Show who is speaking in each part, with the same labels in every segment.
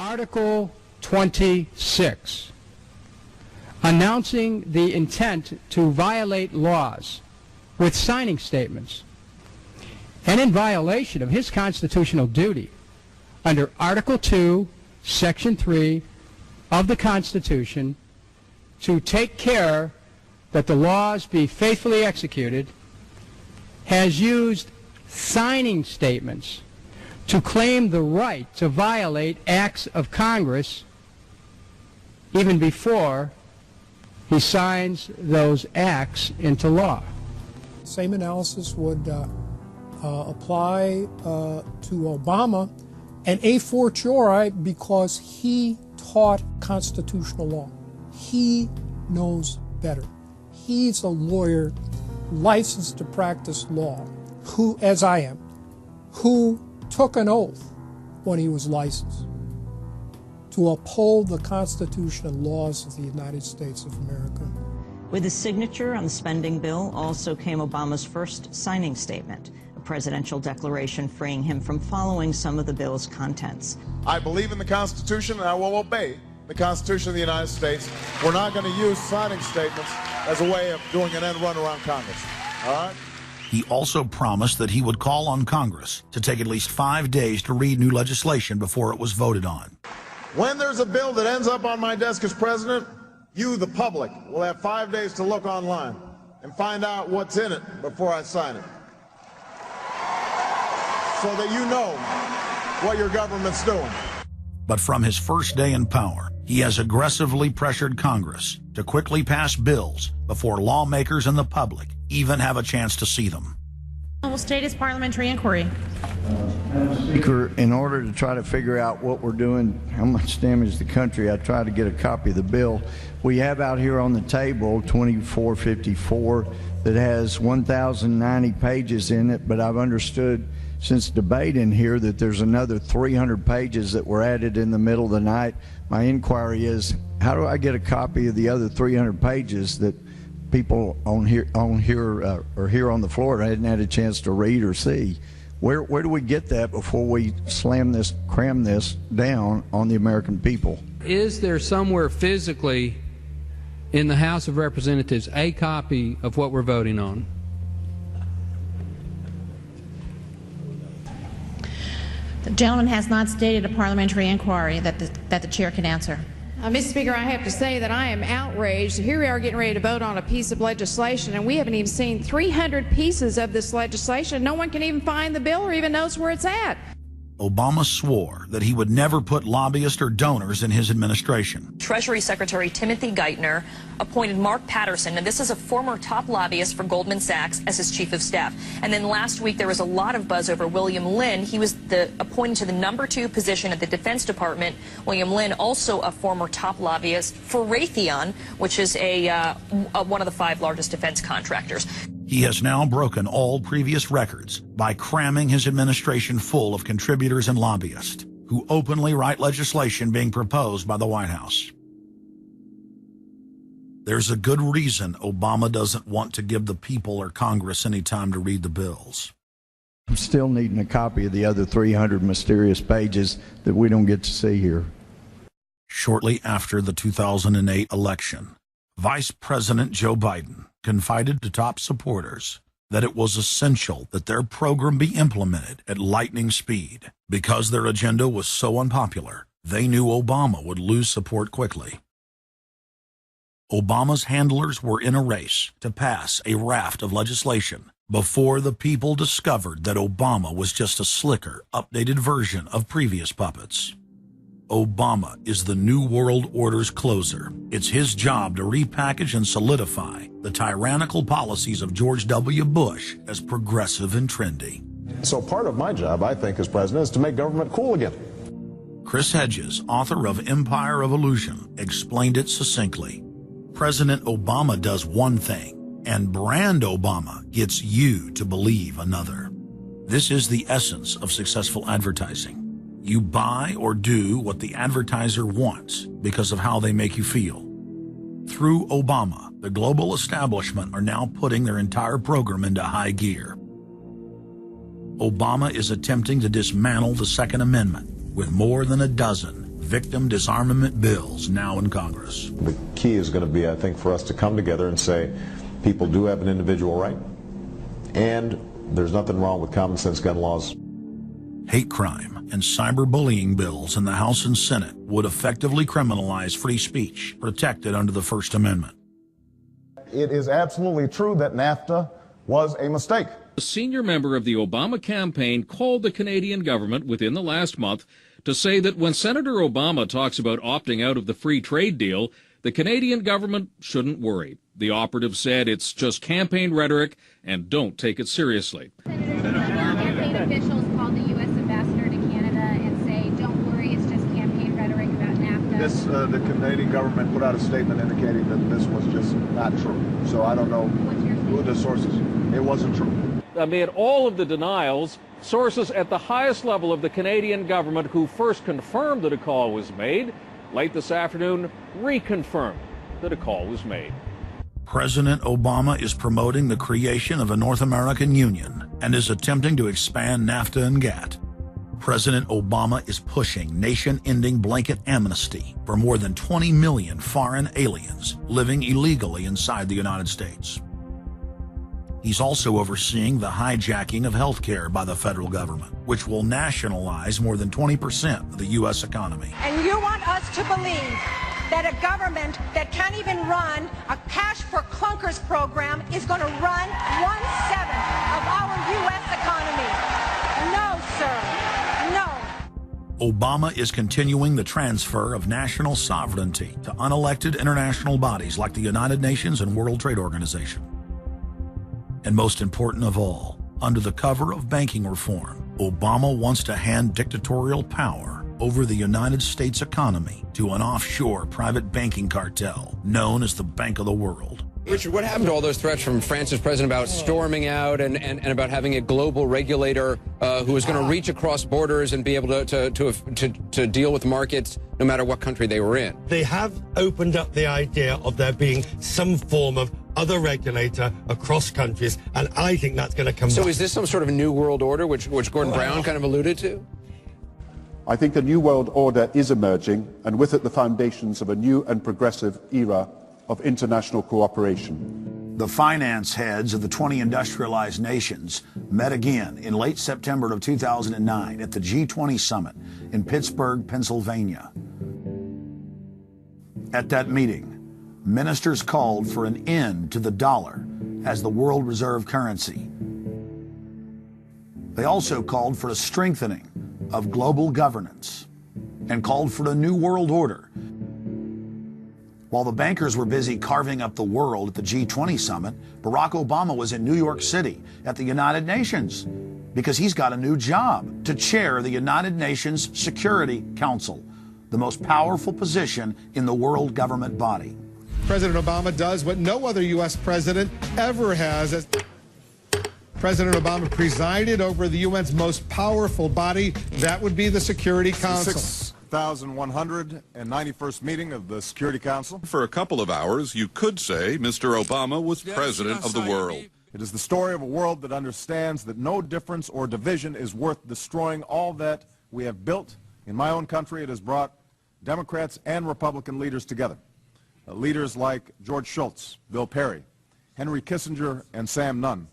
Speaker 1: Article 26, announcing the intent to violate laws with signing statements, and in violation of his constitutional duty under Article 2, Section 3 of the Constitution to take care that the laws be faithfully executed, has used signing statements to claim the right to violate acts of Congress even before he signs those acts into law.
Speaker 2: Same analysis would apply to Obama, and a fortiori because he taught constitutional law. He knows better. He's a lawyer licensed to practice law, who, as I am, who took an oath when he was licensed to uphold the Constitution and laws of the United States of America.
Speaker 3: With his signature on the spending bill also came Obama's first signing statement, a presidential declaration freeing him from following some of the bill's contents.
Speaker 4: I believe in the Constitution and I will obey the Constitution of the United States. We're not going to use signing statements as a way of doing an end run around Congress. All right?
Speaker 5: He also promised that he would call on Congress to take at least 5 days to read new legislation before it was voted on.
Speaker 4: When there's a bill that ends up on my desk as president, you, the public, will have 5 days to look online and find out what's in it before I sign it, so that you know what your government's doing.
Speaker 5: But from his first day in power, he has aggressively pressured Congress to quickly pass bills before lawmakers and the public even have a chance to see them.
Speaker 6: Will state his parliamentary inquiry.
Speaker 7: Speaker, in order to try to figure out what we're doing, how much damage the country, I tried to get a copy of the bill. We have out here on the table 2454 that has 1,090 pages in it, but I've understood since debate in here that there's another 300 pages that were added in the middle of the night. My inquiry is, how do I get a copy of the other 300 pages that people on here or here on the floor hadn't had a chance to read or see? Where do we get that before we cram this down on the American people?
Speaker 8: Is there somewhere physically in the House of Representatives a copy of what we're voting on?
Speaker 6: The gentleman has not stated a parliamentary inquiry that the chair can answer.
Speaker 9: Mr. Speaker, I have to say that I am outraged. Here we are getting ready to vote on a piece of legislation, and we haven't even seen 300 pieces of this legislation. No one can even find the bill or even knows where it's at.
Speaker 5: Obama swore that he would never put lobbyists or donors in his administration.
Speaker 10: Treasury Secretary Timothy Geithner appointed Mark Patterson, and this is a former top lobbyist for Goldman Sachs, as his chief of staff. And then last week there was a lot of buzz over William Lynn. He was appointed to the #2 position at the Defense Department. William Lynn, also a former top lobbyist for Raytheon, which is one of the 5 largest defense contractors.
Speaker 5: He has now broken all previous records by cramming his administration full of contributors and lobbyists who openly write legislation being proposed by the White House. There's a good reason Obama doesn't want to give the people or Congress any time to read the bills.
Speaker 7: I'm still needing a copy of the other 300 mysterious pages that we don't get to see here.
Speaker 5: Shortly after the 2008 election, Vice President Joe Biden confided to top supporters that it was essential that their program be implemented at lightning speed. Because their agenda was so unpopular, they knew Obama would lose support quickly. Obama's handlers were in a race to pass a raft of legislation before the people discovered that Obama was just a slicker, updated version of previous puppets. Obama is the New World Order's closer. It's his job to repackage and solidify the tyrannical policies of George W. Bush as progressive and trendy.
Speaker 4: So part of my job, I think, as president, is to make government cool again.
Speaker 5: Chris Hedges, author of Empire of Illusion, explained it succinctly. President Obama does one thing, and brand Obama gets you to believe another. This is the essence of successful advertising. You buy or do what the advertiser wants because of how they make you feel. Through Obama, the global establishment are now putting their entire program into high gear. Obama is attempting to dismantle the Second Amendment with more than a dozen victim disarmament bills now in Congress.
Speaker 4: The key is going to be, I think, for us to come together and say people do have an individual right, and there's nothing wrong with common sense gun laws.
Speaker 5: Hate crime and cyberbullying bills in the House and Senate would effectively criminalize free speech protected under the First Amendment.
Speaker 4: It is absolutely true that NAFTA was a mistake.
Speaker 11: A senior member of the Obama campaign called the Canadian government within the last month to say that when Senator Obama talks about opting out of the free trade deal, the Canadian government shouldn't worry. The operative said it's just campaign rhetoric and don't take it seriously.
Speaker 12: Campaign officials called the U.S. ambassador to Canada and say, don't worry, it's just campaign rhetoric about NAFTA.
Speaker 4: The Canadian government put out a statement indicating that this was just not true. So I don't know who the sources. It wasn't true.
Speaker 11: Amid all of the denials, sources at the highest level of the Canadian government who first confirmed that a call was made, late this afternoon reconfirmed that a call was made.
Speaker 5: President Obama is promoting the creation of a North American Union and is attempting to expand NAFTA and GATT. President Obama is pushing nation-ending blanket amnesty for more than 20 million foreign aliens living illegally inside the United States. He's also overseeing the hijacking of health care by the federal government, which will nationalize more than 20% of the U.S. economy.
Speaker 13: And you want us to believe that a government that can't even run a cash for clunkers program is going to run 1/7 of our U.S. economy. No, sir. No.
Speaker 5: Obama is continuing the transfer of national sovereignty to unelected international bodies like the United Nations and World Trade Organization. And most important of all, under the cover of banking reform, Obama wants to hand dictatorial power over the United States economy to an offshore private banking cartel known as the Bank of the World.
Speaker 14: Richard, what happened to all those threats from France's president about storming out and about having a global regulator who is going to reach across borders and be able to deal with markets no matter what country they were in?
Speaker 15: They have opened up the idea of there being some form of other regulator across countries, and I think that's going to come
Speaker 14: So
Speaker 15: back.
Speaker 14: is this some sort of new world order, which Gordon Brown kind of alluded to?
Speaker 16: I think a new world order is emerging, and with it the foundations of a new and progressive era of international cooperation.
Speaker 5: The finance heads of the 20 industrialized nations met again in late September of 2009 at the G20 summit in Pittsburgh, Pennsylvania. At that meeting, ministers called for an end to the dollar as the world reserve currency. They also called for a strengthening of global governance and called for a new world order. While the bankers were busy carving up the world at the G20 summit, Barack Obama was in New York City at the United Nations because he's got a new job to chair the United Nations Security Council, the most powerful position in the world government body.
Speaker 17: President Obama does what no other U.S. president ever has. President Obama presided over the UN's most powerful body. That would be the Security Council.
Speaker 4: 6,191st meeting of the Security Council.
Speaker 18: For a couple of hours, you could say Mr. Obama was president of the world.
Speaker 4: It is the story of a world that understands that no difference or division is worth destroying all that we have built. In my own country, it has brought Democrats and Republican leaders together. Leaders like George Shultz, Bill Perry, Henry Kissinger, and Sam Nunn,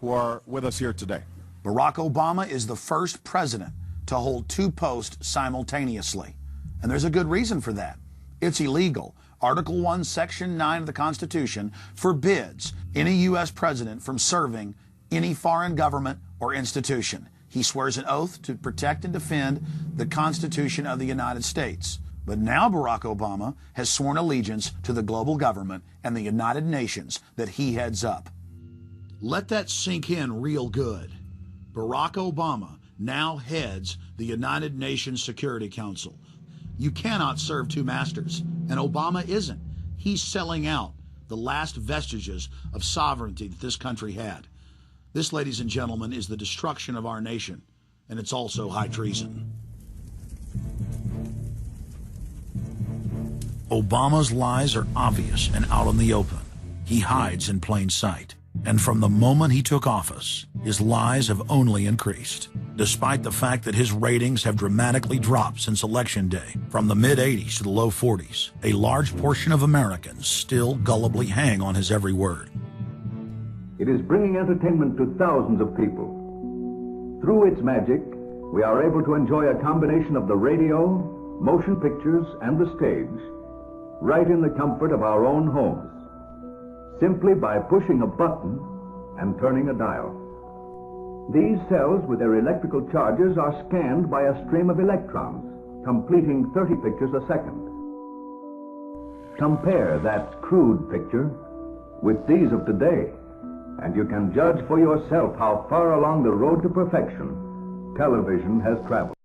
Speaker 4: who are with us here today.
Speaker 5: Barack Obama is the first president to hold two posts simultaneously. And there's a good reason for that. It's illegal. Article 1, Section 9 of the Constitution forbids any U.S. president from serving any foreign government or institution. He swears an oath to protect and defend the Constitution of the United States. But now Barack Obama has sworn allegiance to the global government and the United Nations that he heads up. Let that sink in real good. Barack Obama now heads the United Nations Security Council. You cannot serve two masters, and Obama isn't. He's selling out the last vestiges of sovereignty that this country had. This, ladies and gentlemen, is the destruction of our nation, and it's also high treason. Obama's lies are obvious and out in the open. He hides in plain sight. And from the moment he took office, his lies have only increased. Despite the fact that his ratings have dramatically dropped since Election Day, from the mid-80s to the low 40s, a large portion of Americans still gullibly hang on his every word.
Speaker 19: It is bringing entertainment to thousands of people. Through its magic, we are able to enjoy a combination of the radio, motion pictures, and the stage, right in the comfort of our own homes, simply by pushing a button and turning a dial. These cells with their electrical charges are scanned by a stream of electrons, completing 30 pictures a second. Compare that crude picture with these of today, and you can judge for yourself how far along the road to perfection television has traveled.